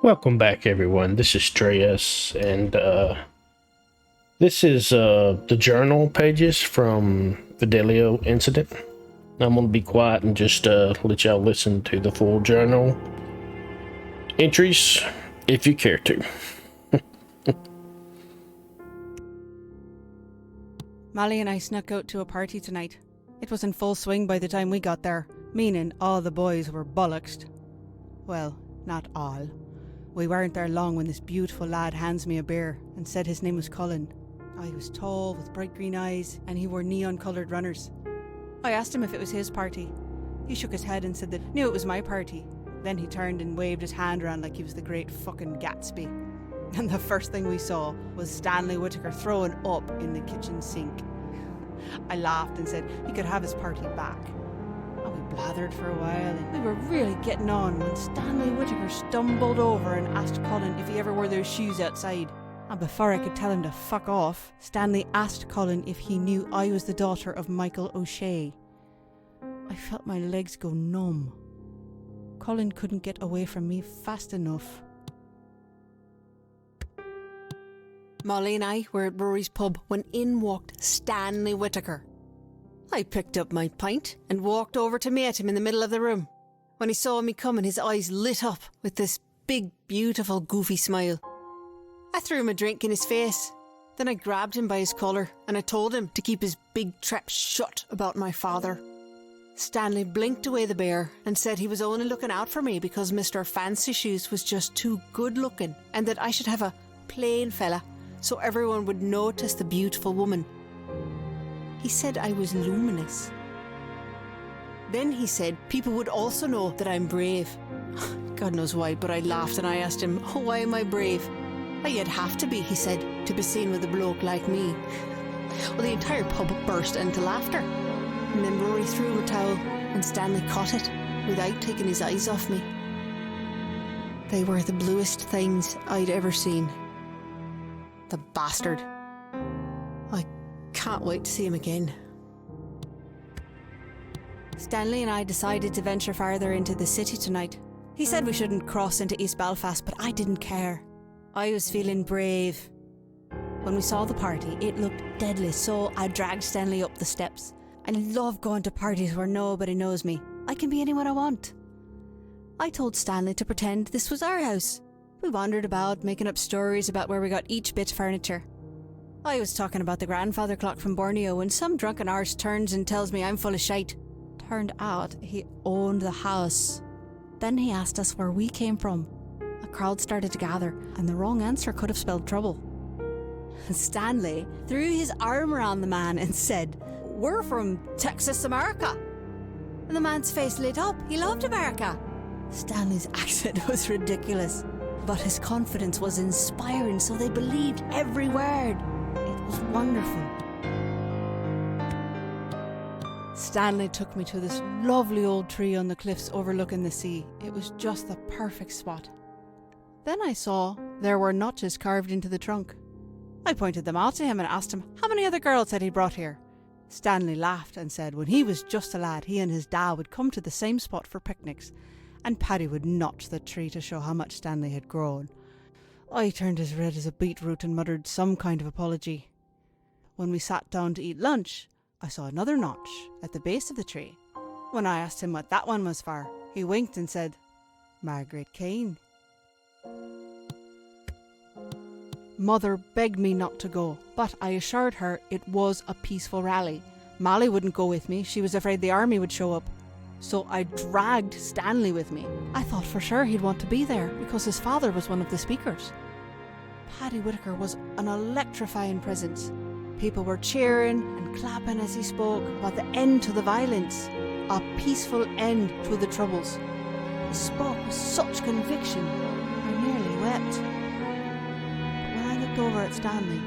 Welcome back, everyone. This is Dreas, and this is the journal pages from Fidelio incident. I'm gonna be quiet and just let y'all listen to the full journal entries if you care to. Molly and I snuck out to a party tonight. It was in full swing by the time we got there, meaning all the boys were bollocksed. Well, not all. We weren't there long when this beautiful lad hands me a beer and said his name was Cullen. He was tall with bright green eyes and he wore neon-coloured runners. I asked him if it was his party. He shook his head and said that knew it was my party. Then he turned and waved his hand around like he was the great fucking Gatsby. And the first thing we saw was Stanley Whittaker throwing up in the kitchen sink. I laughed and said he could have his party back. We blathered for a while and we were really getting on when Stanley Whittaker stumbled over and asked Colin if he ever wore those shoes outside. And before I could tell him to fuck off, Stanley asked Colin if he knew I was the daughter of Michael O'Shea. I felt my legs go numb. Colin couldn't get away from me fast enough. Molly and I were at Rory's pub when in walked Stanley Whittaker. I picked up my pint and walked over to meet him in the middle of the room. When he saw me coming, his eyes lit up with this big, beautiful, goofy smile. I threw him a drink in his face. Then I grabbed him by his collar and I told him to keep his big trap shut about my father. Stanley blinked away the bear and said he was only looking out for me because Mr. Fancy Shoes was just too good looking and that I should have a plain fella so everyone would notice the beautiful woman. He said I was luminous. Then he said people would also know that I'm brave. God knows why, but I laughed and I asked him, why am I brave? You'd have to be, he said, to be seen with a bloke like me. Well, the entire pub burst into laughter. And then Rory threw him a towel and Stanley caught it without taking his eyes off me. They were the bluest things I'd ever seen. The bastard. I can't wait to see him again. Stanley and I decided to venture farther into the city tonight. He said we shouldn't cross into East Belfast, but I didn't care. I was feeling brave. When we saw the party, it looked deadly, so I dragged Stanley up the steps. I love going to parties where nobody knows me. I can be anyone I want. I told Stanley to pretend this was our house. We wandered about, making up stories about where we got each bit of furniture. I was talking about the grandfather clock from Borneo when some drunken arse turns and tells me I'm full of shite. Turned out he owned the house. Then he asked us where we came from. A crowd started to gather, and the wrong answer could have spelled trouble. Stanley threw his arm around the man and said, "We're from Texas, America." And the man's face lit up. He loved America. Stanley's accent was ridiculous, but his confidence was inspiring, so they believed every word. It was wonderful. Stanley took me to this lovely old tree on the cliffs overlooking the sea. It was just the perfect spot. Then I saw there were notches carved into the trunk. I pointed them out to him and asked him how many other girls had he brought here. Stanley laughed and said when he was just a lad, he and his dad would come to the same spot for picnics, and Paddy would notch the tree to show how much Stanley had grown. I turned as red as a beetroot and muttered some kind of apology. When we sat down to eat lunch, I saw another notch at the base of the tree. When I asked him what that one was for, he winked and said, "Margaret Kane." Mother begged me not to go, but I assured her it was a peaceful rally. Molly wouldn't go with me. She was afraid the army would show up. So I dragged Stanley with me. I thought for sure he'd want to be there because his father was one of the speakers. Paddy Whittaker was an electrifying presence. People were cheering and clapping as he spoke about the end to the violence, a peaceful end to the troubles. He spoke with such conviction, I nearly wept. But when I looked over at Stanley,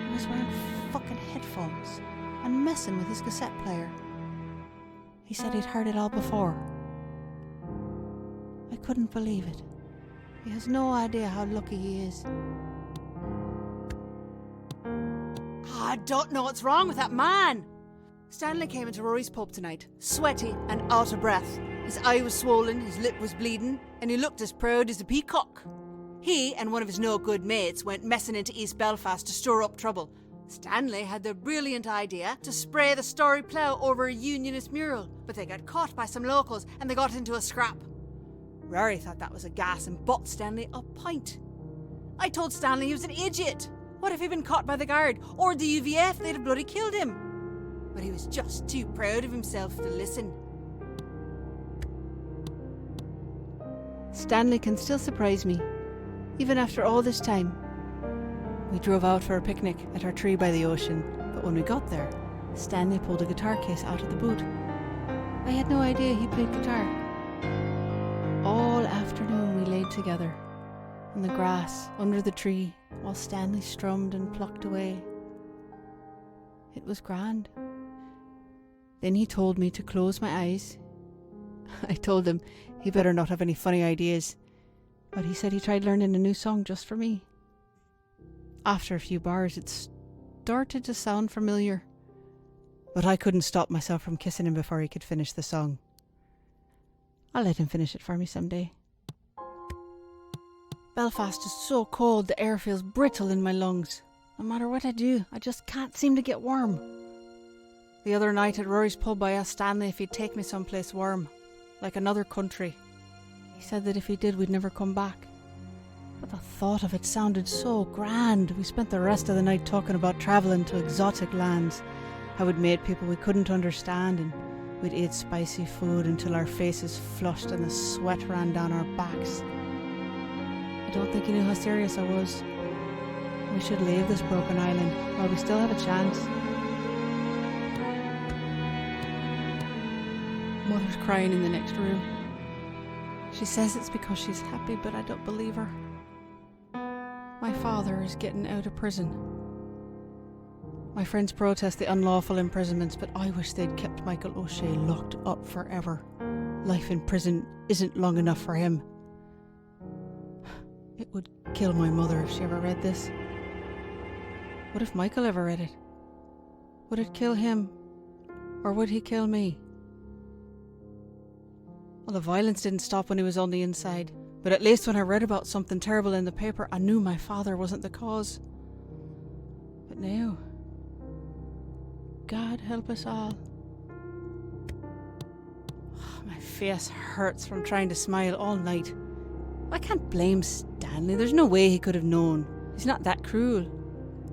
he was wearing fucking headphones and messing with his cassette player. He said he'd heard it all before. I couldn't believe it. He has no idea how lucky he is. I don't know what's wrong with that man. Stanley came into Rory's pub tonight, sweaty and out of breath. His eye was swollen, his lip was bleeding, and he looked as proud as a peacock. He and one of his no-good mates went messing into East Belfast to stir up trouble. Stanley had the brilliant idea to spray the Story Plough over a Unionist mural, but they got caught by some locals and they got into a scrap. Rory thought that was a gas and bought Stanley a pint. I told Stanley he was an idiot. What if he'd been caught by the guard or the UVF? They'd have bloody killed him. But he was just too proud of himself to listen. Stanley can still surprise me, even after all this time. We drove out for a picnic at our tree by the ocean, but when we got there, Stanley pulled a guitar case out of the boot. I had no idea he played guitar. All afternoon we laid together in the grass under the tree while Stanley strummed and plucked away. It was grand. Then he told me to close my eyes. I told him he better not have any funny ideas, but he said he tried learning a new song just for me. After a few bars, it started to sound familiar, but I couldn't stop myself from kissing him before he could finish the song. I'll let him finish it for me someday. Belfast is so cold, the air feels brittle in my lungs. No matter what I do, I just can't seem to get warm. The other night at Rory's pub, I asked Stanley if he'd take me someplace warm, like another country. He said that if he did, we'd never come back. But the thought of it sounded so grand. We spent the rest of the night talking about travelling to exotic lands, how we'd met people we couldn't understand, and we'd ate spicy food until our faces flushed and the sweat ran down our backs. I don't think he knew how serious I was. We should leave this broken island while we still have a chance. Mother's crying in the next room. She says it's because she's happy, but I don't believe her. My father is getting out of prison. My friends protest the unlawful imprisonments, but I wish they'd kept Michael O'Shea locked up forever. Life in prison isn't long enough for him. It would kill my mother if she ever read this. What if Michael ever read it? Would it kill him? Or would he kill me? Well, the violence didn't stop when he was on the inside. But at least when I read about something terrible in the paper, I knew my father wasn't the cause. But now, God help us all. My face hurts from trying to smile all night. I can't blame Stanley. There's no way he could have known. He's not that cruel.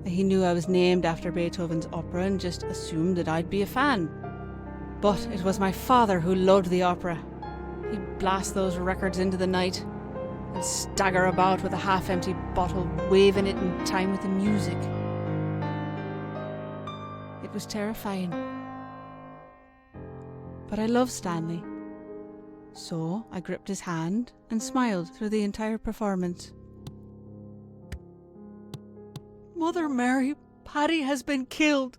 He knew I was named after Beethoven's opera and just assumed that I'd be a fan. But it was my father who loved the opera. He'd blast those records into the night and stagger about with a half-empty bottle, waving it in time with the music. It was terrifying. But I loved Stanley. So I gripped his hand and smiled through the entire performance. Mother Mary, Paddy has been killed.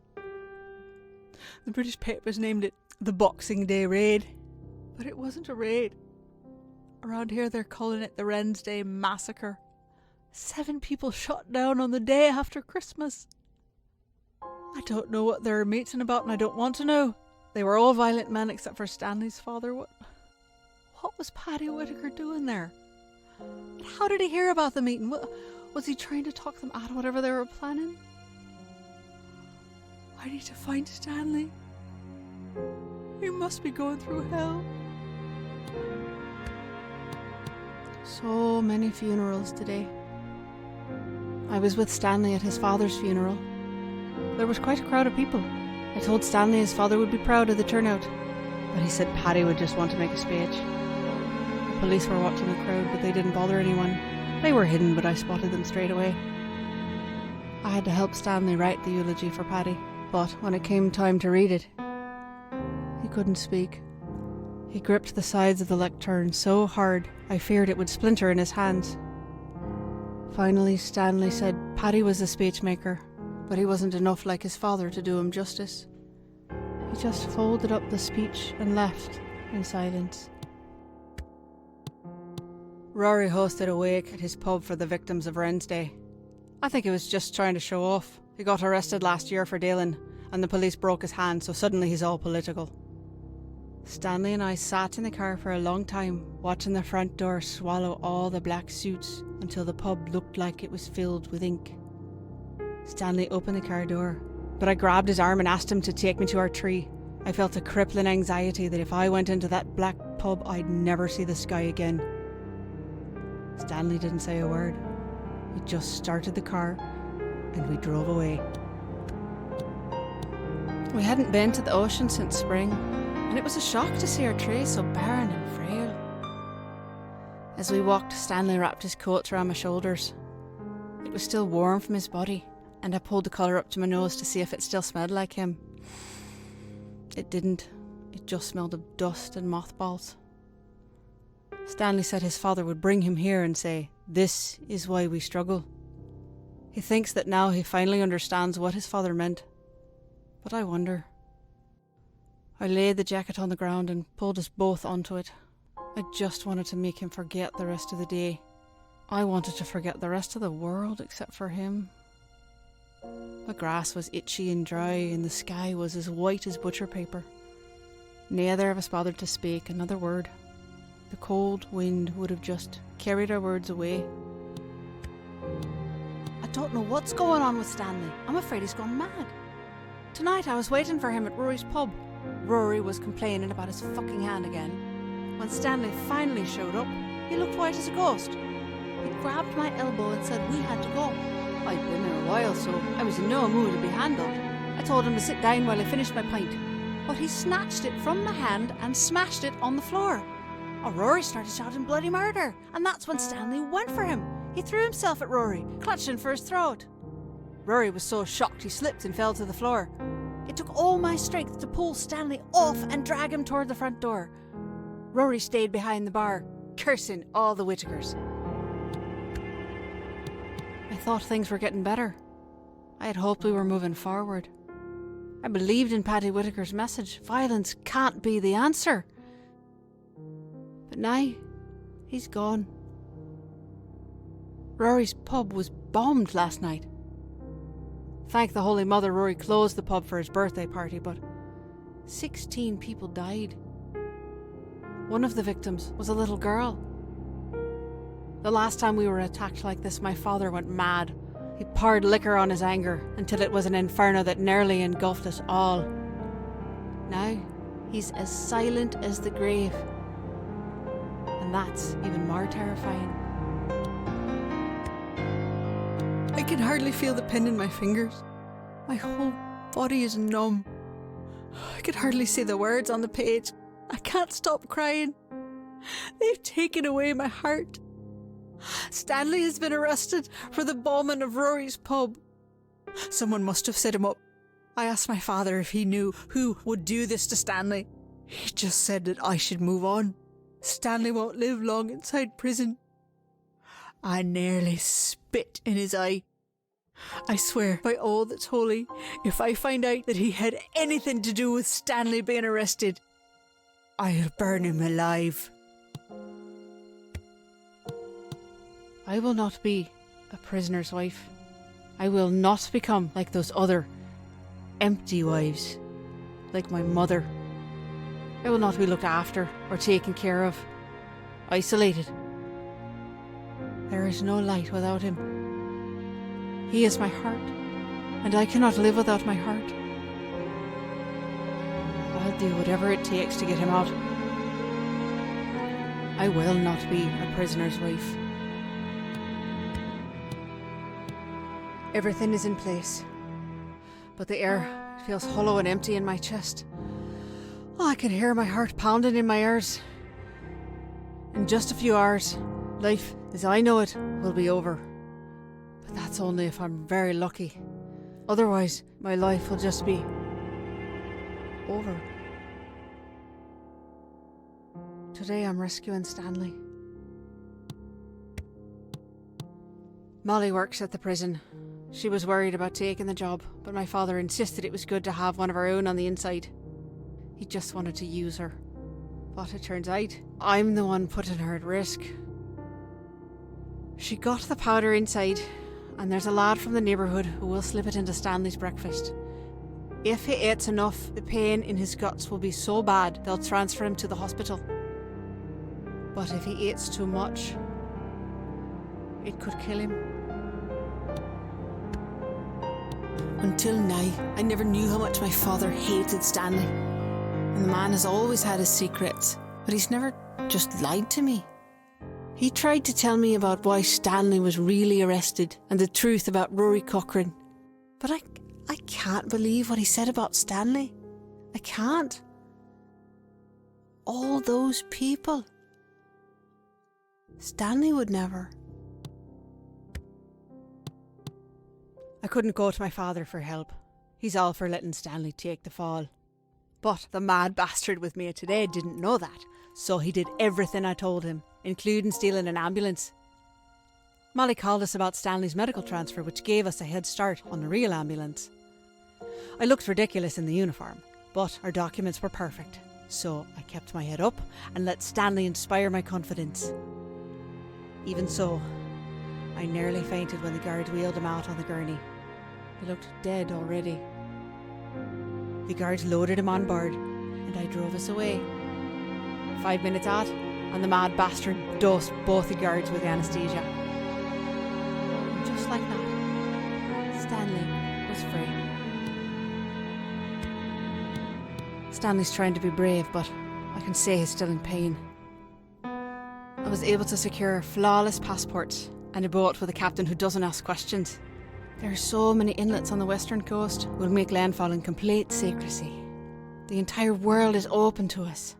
The British papers named it the Boxing Day Raid. But it wasn't a raid. Around here they're calling it the Wren's Day Massacre. 7 people shot down on the day after Christmas. I don't know what they're meeting about and I don't want to know. They were all violent men except for Stanley's father. What was Paddy Whitaker doing there? How did he hear about the meeting? Was he trying to talk them out of whatever they were planning? I need to find Stanley. He must be going through hell. So many funerals today. I was with Stanley at his father's funeral. There was quite a crowd of people. I told Stanley his father would be proud of the turnout, but he said Paddy would just want to make a speech. The police were watching the crowd, but they didn't bother anyone. They were hidden, but I spotted them straight away. I had to help Stanley write the eulogy for Paddy, but when it came time to read it, he couldn't speak. He gripped the sides of the lectern so hard I feared it would splinter in his hands. Finally, Stanley said Paddy was a speechmaker, but he wasn't enough like his father to do him justice. He just folded up the speech and left in silence. Rory hosted a wake at his pub for the victims of Wren's Day. I think he was just trying to show off. He got arrested last year for dealing, and the police broke his hand, so suddenly he's all political. Stanley and I sat in the car for a long time, watching the front door swallow all the black suits until the pub looked like it was filled with ink. Stanley opened the car door, but I grabbed his arm and asked him to take me to our tree. I felt a crippling anxiety that if I went into that black pub, I'd never see the sky again. Stanley didn't say a word. He just started the car and we drove away. We hadn't been to the ocean since spring, and it was a shock to see our tree so barren and frail. As we walked, Stanley wrapped his coat around my shoulders. It was still warm from his body, and I pulled the collar up to my nose to see if it still smelled like him. It didn't. It just smelled of dust and mothballs. Stanley said his father would bring him here and say, "This is why we struggle." He thinks that now he finally understands what his father meant. But I wonder. I laid the jacket on the ground and pulled us both onto it. I just wanted to make him forget the rest of the day. I wanted to forget the rest of the world except for him. The grass was itchy and dry and the sky was as white as butcher paper. Neither of us bothered to speak another word. The cold wind would have just carried our words away. I don't know what's going on with Stanley. I'm afraid he's gone mad. Tonight I was waiting for him at Rory's pub. Rory was complaining about his fucking hand again. When Stanley finally showed up, he looked white as a ghost. He grabbed my elbow and said we had to go. I'd been there a while, so I was in no mood to be handled. I told him to sit down while I finished my pint, but he snatched it from my hand and smashed it on the floor. Oh, Rory started shouting bloody murder, and that's when Stanley went for him. He threw himself at Rory, clutching for his throat. Rory was so shocked he slipped and fell to the floor. It took all my strength to pull Stanley off and drag him toward the front door. Rory stayed behind the bar, cursing all the Whittakers. I thought things were getting better. I had hoped we were moving forward. I believed in Paddy Whittaker's message. Violence can't be the answer. But now, he's gone. Rory's pub was bombed last night. Thank the Holy Mother, Rory closed the pub for his birthday party, but 16 people died. One of the victims was a little girl. The last time we were attacked like this, my father went mad. He poured liquor on his anger until it was an inferno that nearly engulfed us all. Now, he's as silent as the grave. And that's even more terrifying. I can hardly feel the pin in my fingers. My whole body is numb. I can hardly see the words on the page. I can't stop crying. They've taken away my heart. Stanley has been arrested for the bombing of Rory's pub. Someone must have set him up. I asked my father if he knew who would do this to Stanley. He just said that I should move on. Stanley won't live long inside prison. I nearly spit in his eye. I swear by all that's holy, if I find out that he had anything to do with Stanley being arrested, I'll burn him alive. I will not be a prisoner's wife. I will not become like those other empty wives, like my mother. I will not be looked after or taken care of, isolated. There is no light without him. He is my heart, and I cannot live without my heart. I'll do whatever it takes to get him out. I will not be a prisoner's wife. Everything is in place, but the air feels hollow and empty in my chest. Oh, I can hear my heart pounding in my ears. In just a few hours, life as I know it will be over. But that's only if I'm very lucky. Otherwise, my life will just be over. Today I'm rescuing Stanley. Molly works at the prison. She was worried about taking the job, but my father insisted it was good to have one of our own on the inside. He just wanted to use her. But it turns out, I'm the one putting her at risk. She got the powder inside, and there's a lad from the neighbourhood who will slip it into Stanley's breakfast. If he eats enough, the pain in his guts will be so bad they'll transfer him to the hospital. But if he eats too much, it could kill him. Until now, I never knew how much my father hated Stanley. And the man has always had his secrets, but he's never just lied to me. He tried to tell me about why Stanley was really arrested and the truth about Rory Cochrane. But I can't believe what he said about Stanley. I can't. All those people. Stanley would never. I couldn't go to my father for help. He's all for letting Stanley take the fall. But the mad bastard with me today didn't know that, so he did everything I told him, including stealing an ambulance. Molly called us about Stanley's medical transfer, which gave us a head start on the real ambulance. I looked ridiculous in the uniform, but our documents were perfect, so I kept my head up and let Stanley inspire my confidence. Even so, I nearly fainted when the guards wheeled him out on the gurney. He looked dead already. The guards loaded him on board, and I drove us away. 5 minutes out, and the mad bastard dosed both the guards with anaesthesia. And just like that, Stanley was free. Stanley's trying to be brave, but I can say he's still in pain. I was able to secure flawless passports and a boat with a captain who doesn't ask questions. There are so many inlets on the western coast. We'll make landfall in complete secrecy. The entire world is open to us.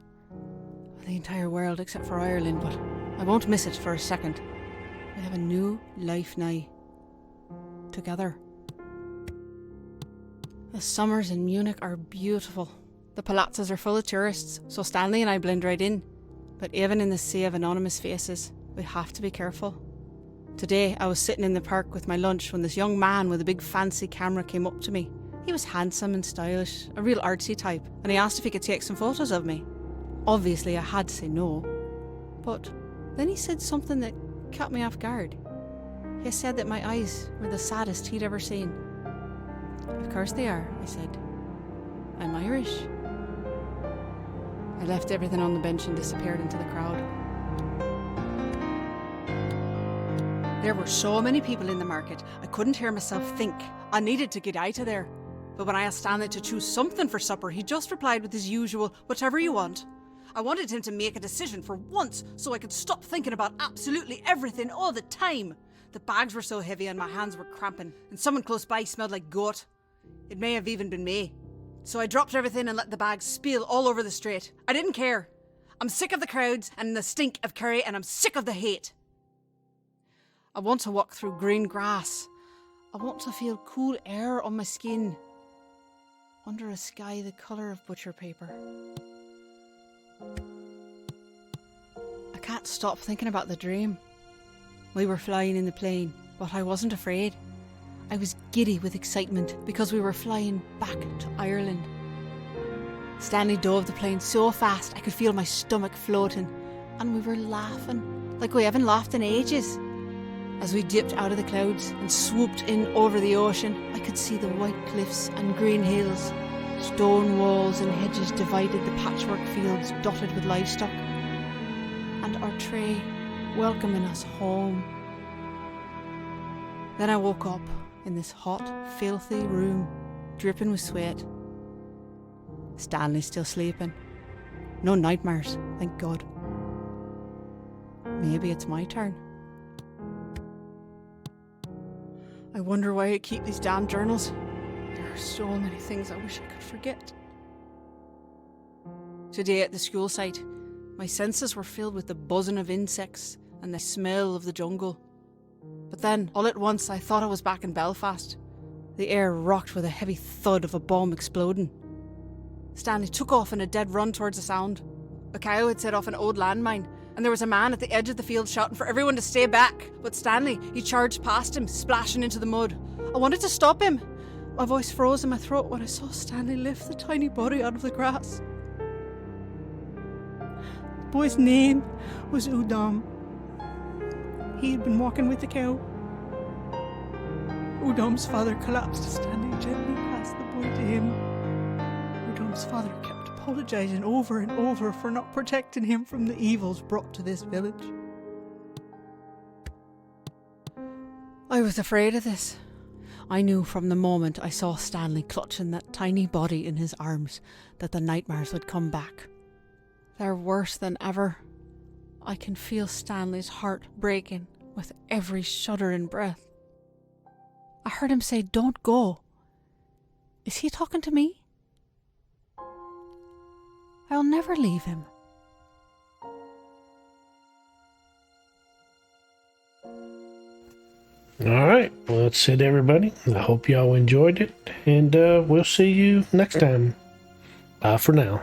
The entire world except for Ireland, but I won't miss it for a second. We have a new life now. Together. The summers in Munich are beautiful. The palazzas are full of tourists, so Stanley and I blend right in. But even in the sea of anonymous faces, we have to be careful. Today, I was sitting in the park with my lunch when this young man with a big fancy camera came up to me. He was handsome and stylish, a real artsy type, and he asked if he could take some photos of me. Obviously, I had to say no. But then he said something that caught me off guard. He said that my eyes were the saddest he'd ever seen. Of course they are, I said. I'm Irish. I left everything on the bench and disappeared into the crowd. There were so many people in the market, I couldn't hear myself think. I needed to get out of there. But when I asked Stanley to choose something for supper, he just replied with his usual, whatever you want. I wanted him to make a decision for once, so I could stop thinking about absolutely everything all the time. The bags were so heavy and my hands were cramping, and someone close by smelled like goat. It may have even been me. So I dropped everything and let the bags spill all over the street. I didn't care. I'm sick of the crowds and the stink of curry, and I'm sick of the hate. I want to walk through green grass. I want to feel cool air on my skin. Under a sky the colour of butcher paper. I can't stop thinking about the dream. We were flying in the plane, but I wasn't afraid. I was giddy with excitement because we were flying back to Ireland. Stanley dove the plane so fast I could feel my stomach floating, and we were laughing like we haven't laughed in ages. As we dipped out of the clouds and swooped in over the ocean, I could see the white cliffs and green hills. Stone walls and hedges divided the patchwork fields dotted with livestock. And our tray welcoming us home. Then I woke up in this hot, filthy room, dripping with sweat. Stanley's still sleeping. No nightmares, thank God. Maybe it's my turn. I wonder why I keep these damn journals. There are so many things I wish I could forget. Today at the school site, my senses were filled with the buzzing of insects and the smell of the jungle. But then, all at once, I thought I was back in Belfast. The air rocked with a heavy thud of a bomb exploding. Stanley took off in a dead run towards the sound. A cow had set off an old landmine, and there was a man at the edge of the field shouting for everyone to stay back. But Stanley, he charged past him, splashing into the mud. I wanted to stop him. My voice froze in my throat when I saw Stanley lift the tiny body out of the grass. The boy's name was Udom. He had been walking with the cow. Udom's father collapsed as Stanley gently passed the boy to him. His father kept apologising over and over for not protecting him from the evils brought to this village. I was afraid of this. I knew from the moment I saw Stanley clutching that tiny body in his arms that the nightmares would come back. They're worse than ever. I can feel Stanley's heart breaking with every shuddering breath. I heard him say, "Don't go." Is he talking to me? I'll never leave him. All right, well, that's it, everybody. I hope y'all enjoyed it, and we'll see you next time. Bye for now.